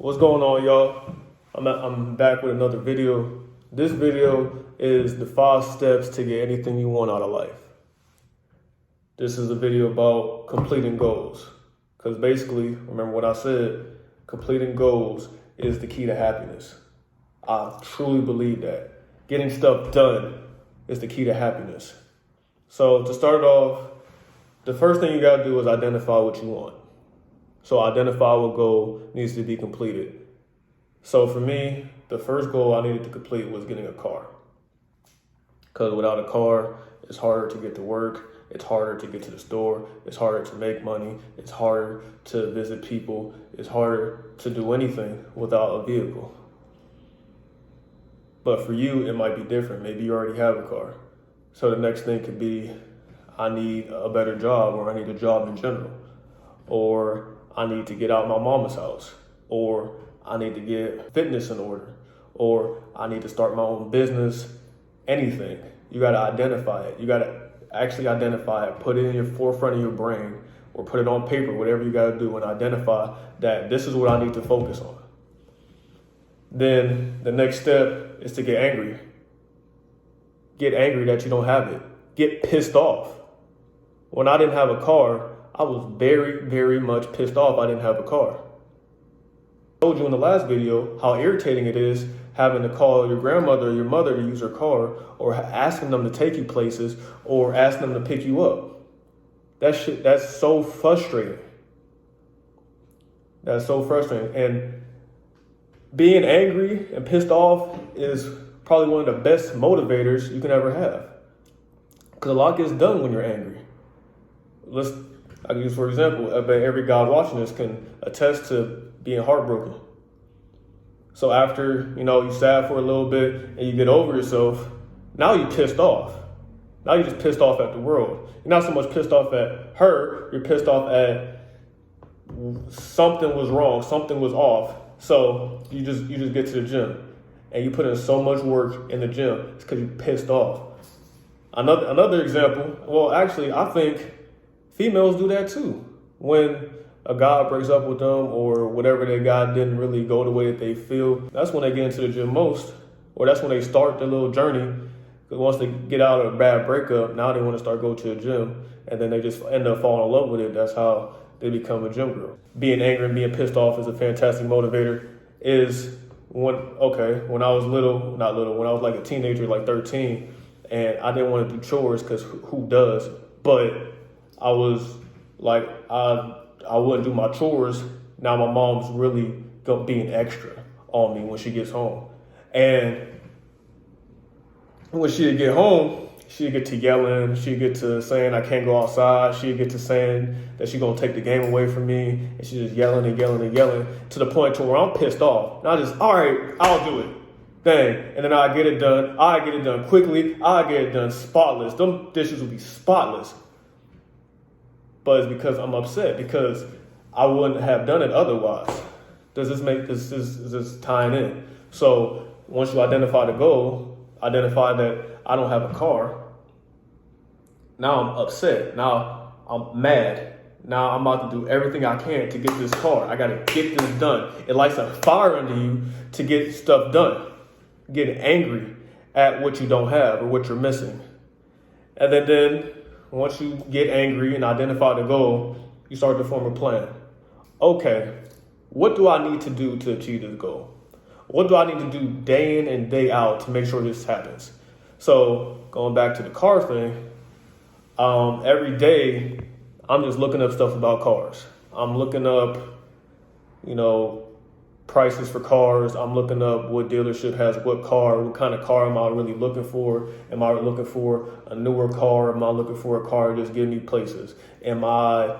What's going on, y'all? I'm back with another video. This video is the 5 steps to get anything you want out of life. This is a video about completing goals. Because basically, remember what I said, completing goals is the key to happiness. I truly believe that. Getting stuff done is the key to happiness. So to start off, the first thing you gotta do is identify what you want. So identify what goal needs to be completed. So for me, the first goal I needed to complete was getting a car. Because without a car, it's harder to get to work, it's harder to get to the store, it's harder to make money, it's harder to visit people, it's harder to do anything without a vehicle. But for you, it might be different. Maybe you already have a car. So the next thing could be, I need a better job, or I need a job in general. Or I need to get out of my mama's house, or I need to get fitness in order, or I need to start my own business, anything. You gotta identify it. You gotta actually identify it, put it in your forefront of your brain, or put it on paper, whatever you gotta do, and identify that this is what I need to focus on. Then the next step is to get angry. Get angry that you don't have it. Get pissed off. When I didn't have a car, I was very, very much pissed off I didn't have a car. I told you in the last video how irritating it is having to call your grandmother or your mother to use her car, or asking them to take you places, or asking them to pick you up. That's so frustrating. That's so frustrating. And being angry and pissed off is probably one of the best motivators you can ever have. Because a lot gets done when you're angry. I can use, for example, I bet every guy watching this can attest to being heartbroken. So after, you sad for a little bit and you get over yourself, now you're pissed off. Now you're just pissed off at the world. You're not so much pissed off at her, you're pissed off at something was wrong, something was off. So you just get to the gym and you put in so much work in the gym. It's because you're pissed off. Another example, well, actually, I think females do that too. When a guy breaks up with them, or whatever their guy didn't really go the way that they feel, that's when they get into the gym most, or that's when they start their little journey. Because once they get out of a bad breakup, now they want to start going to the gym, and then they just end up falling in love with it. That's how they become a gym girl. Being angry and being pissed off is a fantastic motivator. When I was when I was like a teenager, like 13, and I didn't want to do chores because who does? But I was like, I wouldn't do my chores. Now my mom's really being extra on me when she gets home. And when she'd get home, she'd get to yelling, she'd get to saying I can't go outside, she'd get to saying that she's gonna take the game away from me, and she's just yelling and yelling and yelling to the point to where I'm pissed off. And I just, all right, I'll do it. Dang. And then I get it done quickly, I get it done spotless. Them dishes will be spotless. But it's because I'm upset, because I wouldn't have done it otherwise. Does this tying in? So once you identify the goal, identify that I don't have a car, now I'm upset. Now I'm mad. Now I'm about to do everything I can to get this car. I gotta get this done. It lights a fire under you to get stuff done. Getting angry at what you don't have or what you're missing. And then once you get angry and identify the goal, you start to form a plan. Okay, what do I need to do to achieve this goal? What do I need to do day in and day out to make sure this happens? So going back to the car thing, every day I'm just looking up stuff about cars. I'm looking up, prices for cars. I'm looking up what dealership has what car, what kind of car am I really looking for? Am I looking for a newer car? Am I looking for a car to just get me places? Am I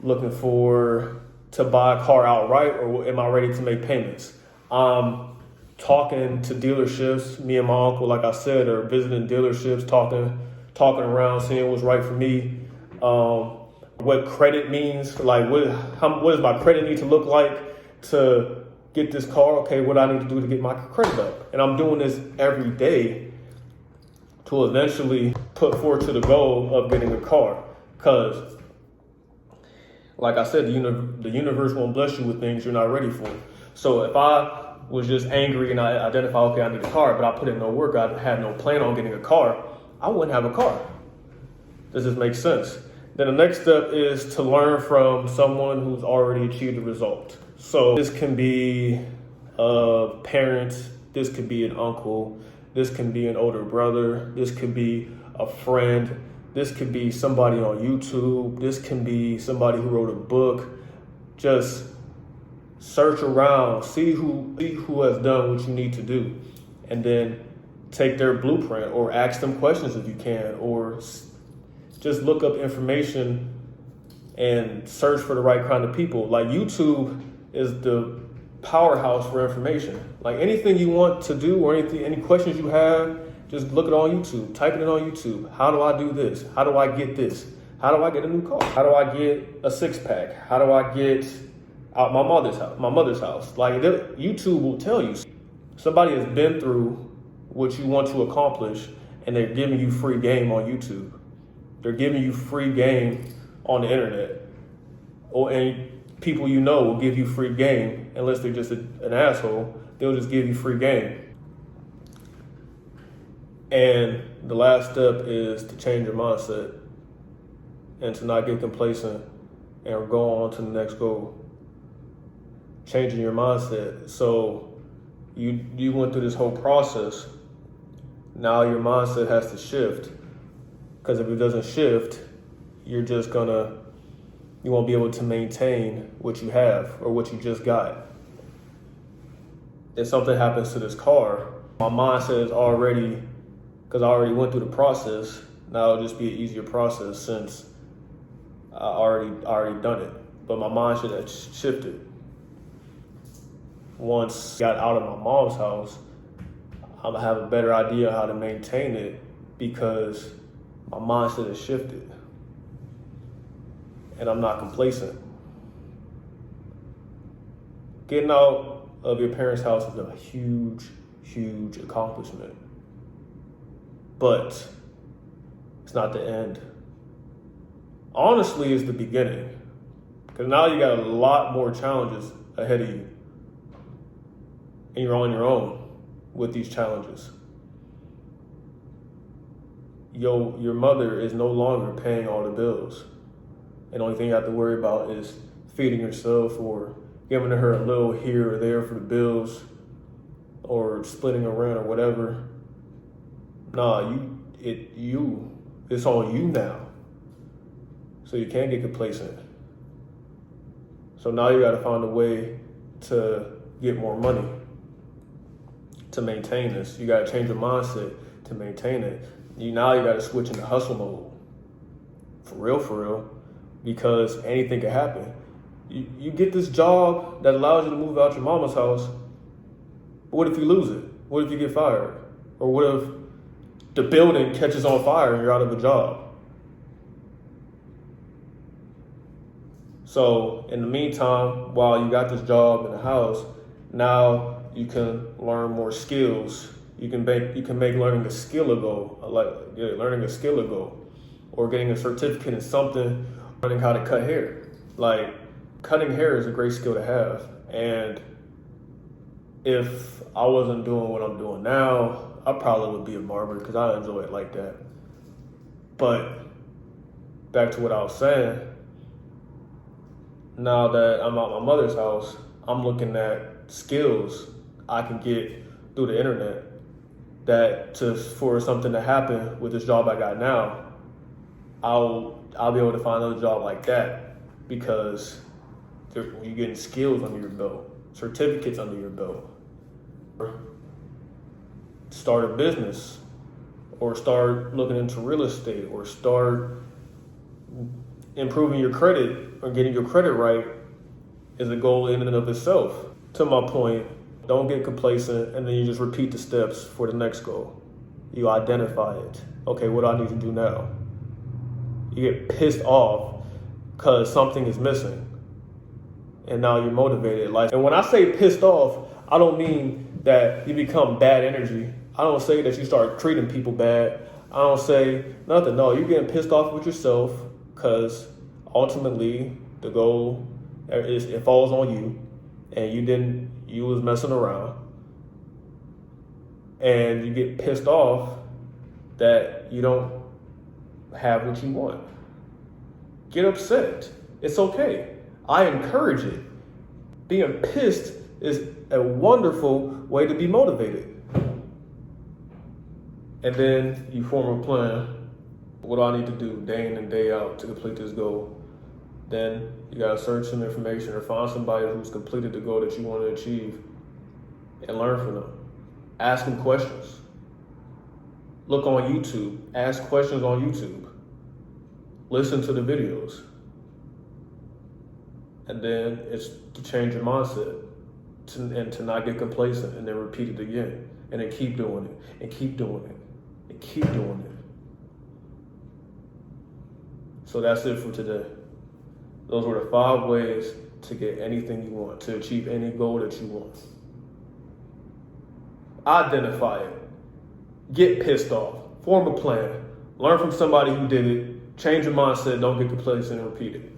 looking to buy a car outright, or am I ready to make payments? Talking to dealerships, me and my uncle, like I said, are visiting dealerships, talking around, seeing what's right for me. What credit means, like what does my credit need to look like to get this car? Okay, what I need to do to get my credit up? And I'm doing this every day to eventually put forward to the goal of getting a car. Because Like I said, the universe won't bless you with things you're not ready for. So if I was just angry and I identify, okay, I need a car, but I put in no work, I had no plan on getting a car, I wouldn't have a car. Does this make sense? Then the next step is to learn from someone who's already achieved the result. So this can be a parent, this could be an uncle, this can be an older brother, this could be a friend, this could be somebody on YouTube, this can be somebody who wrote a book. Just search around, see who has done what you need to do, and then take their blueprint or ask them questions if you can, or just look up information and search for the right kind of people. Like YouTube is the powerhouse for information. Like anything you want to do or any questions you have, just look it on YouTube, type it in on YouTube. How do I do this? How do I get this? How do I get a new car? How do I get a six pack? How do I get out my mother's house? Like YouTube will tell you. Somebody has been through what you want to accomplish and they're giving you free game on YouTube. They're giving you free game on the internet. Or any people you know will give you free game unless they're just an asshole. They'll just give you free game. And the last step is to change your mindset and to not get complacent and go on to the next goal. Changing your mindset. So you went through this whole process. Now your mindset has to shift. Because if it doesn't shift, you won't be able to maintain what you have or what you just got. If something happens to this car, my mindset is already, because I already went through the process, now it'll just be an easier process since I already done it. But my mind should have shifted. Once I got out of my mom's house, I'm gonna have a better idea how to maintain it because my mindset has shifted. And I'm not complacent. Getting out of your parents' house is a huge, huge accomplishment. But it's not the end. Honestly, it's the beginning. Because now you got a lot more challenges ahead of you. And you're on your own with these challenges. Your mother is no longer paying all the bills. And the only thing you have to worry about is feeding yourself or giving her a little here or there for the bills or splitting a rent or whatever. Nah, it's on you now. So you can't get complacent. So now you gotta find a way to get more money to maintain this. You gotta change your mindset to maintain it. Now you gotta switch into hustle mode. For real. Because anything can happen. You get this job that allows you to move out your mama's house, but what if you lose it? What if you get fired? Or what if the building catches on fire and you're out of a job? So in the meantime, while you got this job in the house, now you can learn more skills. You can make learning a skill a goal, learning a skill a goal, or getting a certificate in something. Learning how to cut hair. Like, cutting hair is a great skill to have. And if I wasn't doing what I'm doing now, I probably would be a barber because I enjoy it like that. But back to what I was saying, now that I'm at my mother's house, I'm looking at skills I can get through the internet for something to happen with this job I got now, I'll be able to find another job like that because you're getting skills under your belt, certificates under your belt. Start a business or start looking into real estate or start improving your credit or getting your credit right is a goal in and of itself. To my point, don't get complacent and then you just repeat the steps for the next goal. You identify it. Okay, what do I need to do now? You get pissed off because something is missing. And now you're motivated. And when I say pissed off, I don't mean that you become bad energy. I don't say that you start treating people bad. I don't say nothing. No, you're getting pissed off with yourself because ultimately The goal is it falls on you, and you was messing around, and you get pissed off that you don't have what you want. Get upset. It's okay. I encourage it. Being pissed is a wonderful way to be motivated. And then you form a plan. What do I need to do day in and day out to complete this goal? Then you gotta search some information or find somebody who's completed the goal that you want to achieve and learn from them. Ask them questions. Look on YouTube. Ask questions on YouTube. Listen to the videos. And then it's to change your mindset and to not get complacent and then repeat it again. And then keep doing it and keep doing it and keep doing it. So that's it for today. Those were the 5 ways to get anything you want, to achieve any goal that you want. Identify it. Get pissed off. Form a plan. Learn from somebody who did it. Change your mindset. Don't get complacent and repeat it.